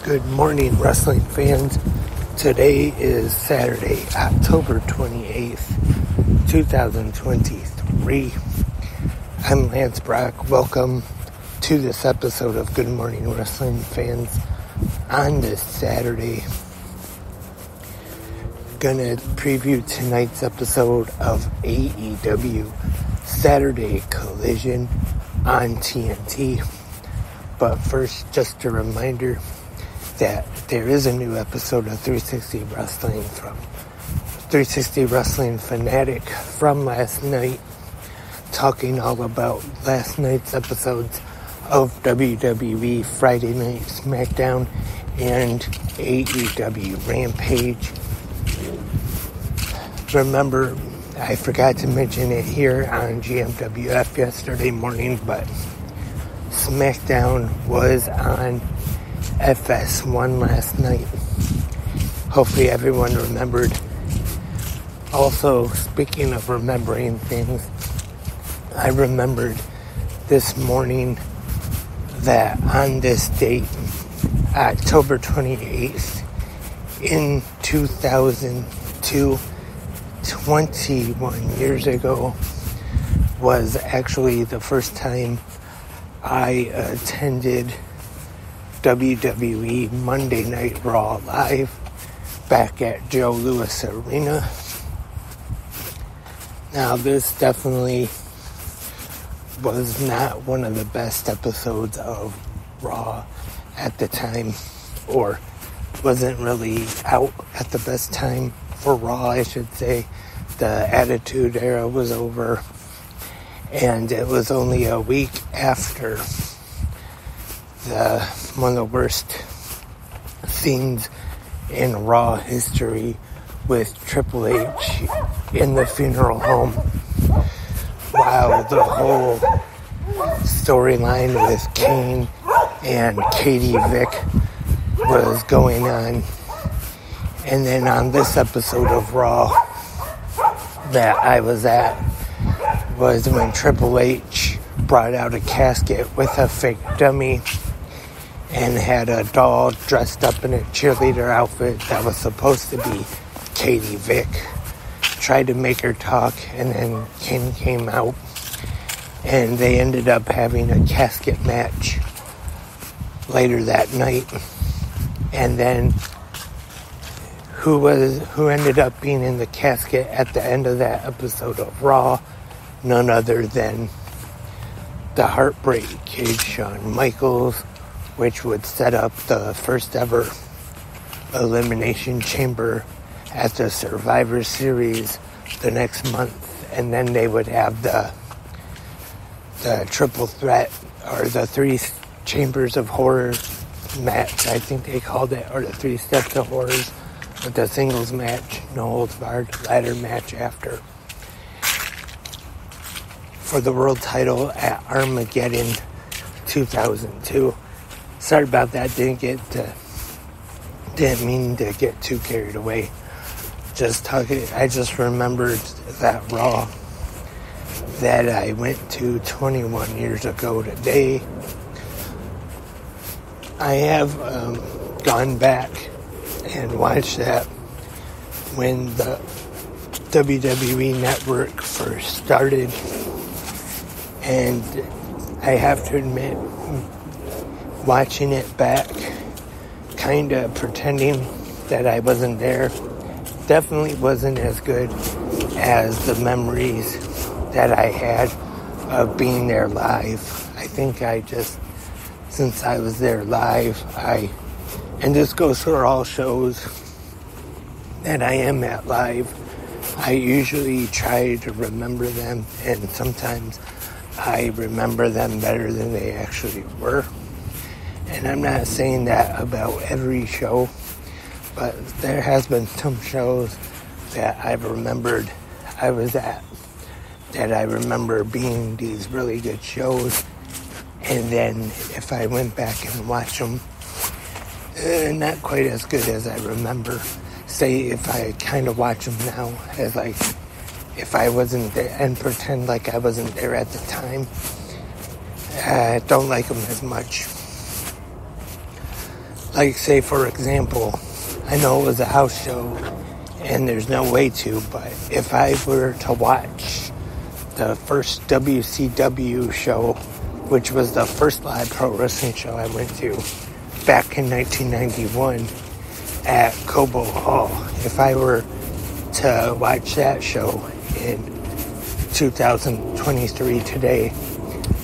Good morning, wrestling fans. Today is Saturday, October 28th, 2023. I'm Lance Brock. Welcome to this episode of Good Morning Wrestling Fans on this Saturday. Gonna preview tonight's episode of AEW Saturday Collision on TNT. But first, just a reminder that there is a new episode of 360 Wrestling from 360 Wrestling Fanatic from last night, talking all about last night's episodes of WWE Friday Night SmackDown and AEW Rampage. Remember, I forgot to mention it here on GMWF yesterday morning, but SmackDown was on FS1 last night. Hopefully everyone remembered. Also, speaking of remembering things, I remembered this morning that on this date, October 28th, in 2002, 21 years ago, was actually the first time I attended WWE Monday Night Raw Live back at Joe Louis Arena. Now, this definitely was not one of the best episodes of Raw at the time, or wasn't really out at the best time for Raw, I should say. The Attitude Era was over, and it was only a week after one of the worst scenes in Raw history with Triple H in the funeral home, while the whole storyline with Kane and Katie Vick was going on. And then on this episode of Raw that I was at was when Triple H brought out a casket with a fake dummy and had a doll dressed up in a cheerleader outfit that was supposed to be Katie Vick. Tried to make her talk, and then Kane came out, and they ended up having a casket match later that night. And then who ended up being in the casket at the end of that episode of Raw? None other than the Heartbreak Kid, Shawn Michaels, which would set up the first ever Elimination Chamber at the Survivor Series the next month. And then they would have the triple threat, or the three chambers of horror match, I think they called it, or the three steps of horrors, with the singles match, no holds barred, ladder match after, for the world title at Armageddon 2002. Sorry about that. Didn't mean to get too carried away. I just remembered that Raw that I went to 21 years ago today. I have gone back and watched that when the WWE Network first started, and I have to admit, watching it back, kind of pretending that I wasn't there, definitely wasn't as good as the memories that I had of being there live. I think since I was there live, and this goes for all shows that I am at live, I usually try to remember them, and sometimes I remember them better than they actually were. And I'm not saying that about every show, but there has been some shows that I've remembered I was at that I remember being these really good shows, and then if I went back and watched them, not quite as good as I remember. Say if I kind of watch them now as like if I wasn't there, and pretend like I wasn't there at the time, I don't like them as much. Like, say, for example, I know it was a house show, and there's no way to, but if I were to watch the first WCW show, which was the first live pro wrestling show I went to back in 1991 at Cobo Hall, if I were to watch that show in 2023 today,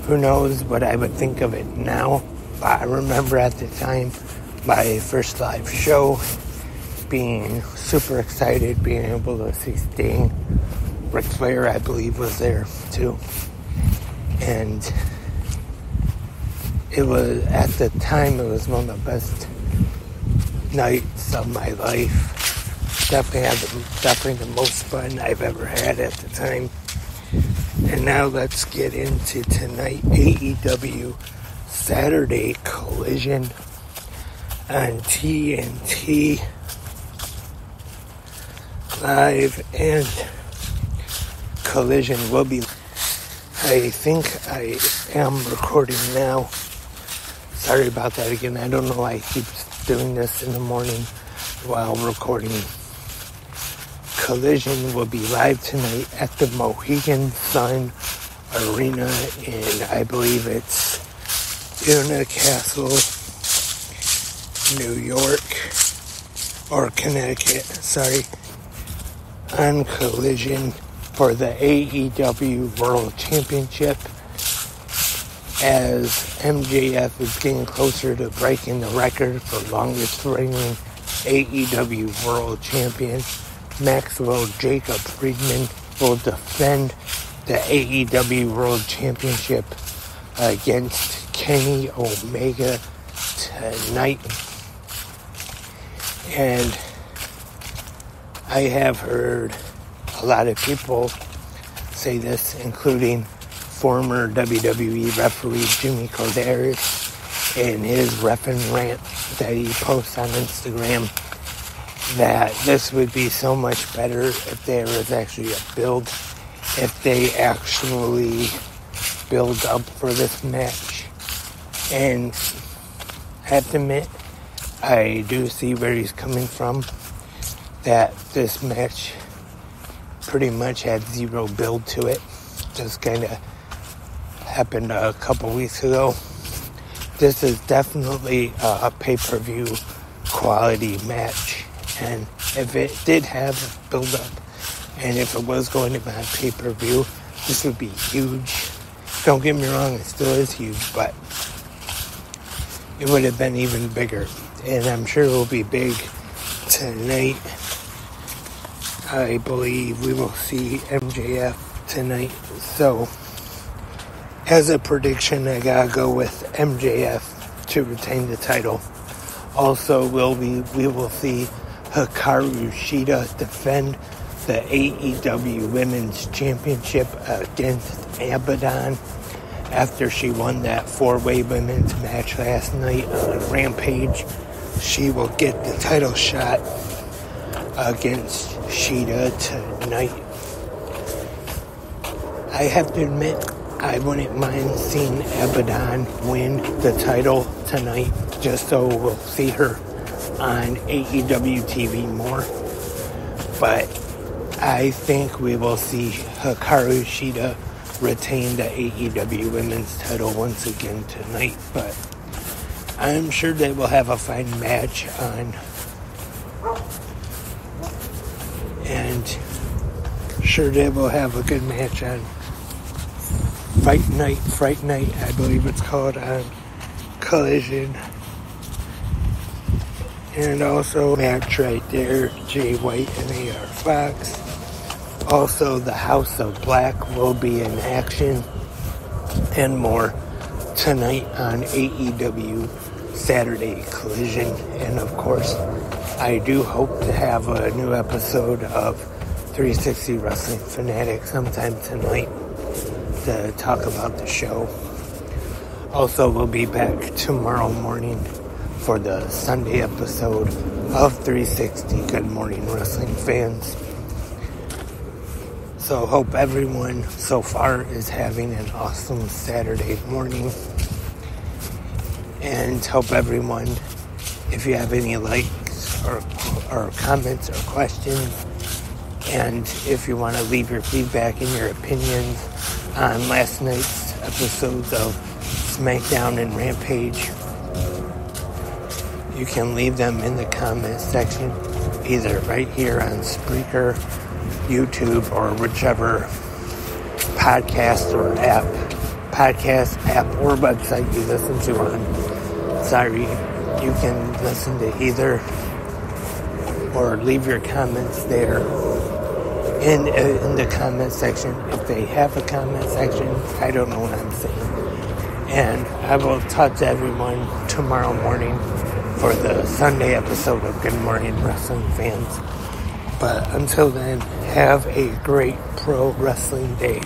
who knows what I would think of it now. But I remember at the time, my first live show, being super excited, being able to see Sting. Ric Flair, I believe, was there too. And it was, at the time, it was one of the best nights of my life. Definitely the most fun I've ever had at the time. And now let's get into tonight. AEW Saturday Collision on TNT Live, and Collision will be, I think I am recording now. Sorry about that again. I don't know why I keep doing this in the morning while recording. Collision will be live tonight at the Mohegan Sun Arena in, I believe it's Castle, New York, or Connecticut, sorry, on Collision for the AEW World Championship, as MJF is getting closer to breaking the record for longest reigning AEW World Champion. Maxwell Jacob Friedman will defend the AEW World Championship against Kenny Omega tonight. And I have heard a lot of people say this, including former WWE referee Jimmy Corderas in his reffing rant that he posts on Instagram, that this would be so much better if there was actually a build, if they actually build up for this match. And I have to admit, I do see where he's coming from, that this match pretty much had zero build to it. Just kind of happened a couple weeks ago. This is definitely a pay-per-view quality match. And if it did have a build-up, and if it was going to be on pay-per-view, this would be huge. Don't get me wrong, it still is huge, but it would have been even bigger. And I'm sure it will be big tonight. I believe we will see MJF tonight. So, as a prediction, I gotta go with MJF to retain the title. Also, we will see Hikaru Shida defend the AEW Women's Championship against Abaddon after she won that 4-way women's match last night on Rampage. She will get the title shot against Shida tonight. I have to admit, I wouldn't mind seeing Abaddon win the title tonight, just so we'll see her on AEW TV more. But I think we will see Hikaru Shida retain the AEW Women's title once again tonight. But I'm sure they will have a fine match on. And sure they will have a good match on Fright Night, I believe it's called, on Collision. And also match right there, Jay White and AR Fox. Also, the House of Black will be in action and more tonight on AEW Saturday Collision. And of course, I do hope to have a new episode of 360 Wrestling Fanatic sometime tonight to talk about the show. Also, we'll be back tomorrow morning for the Sunday episode of 360 Good Morning Wrestling fans. So hope everyone so far is having an awesome Saturday morning, and hope everyone if you have any likes or comments or questions. And if you want to leave your feedback and your opinions on last night's episodes of SmackDown and Rampage, you can leave them in the comment section, either right here on Spreaker, YouTube, or whichever podcast app or website you listen to on. Sorry, you can listen to either or leave your comments there in the comment section. If they have a comment section, I don't know what I'm saying. And I will talk to everyone tomorrow morning for the Sunday episode of Good Morning Wrestling Fans. But until then, have a great pro wrestling day.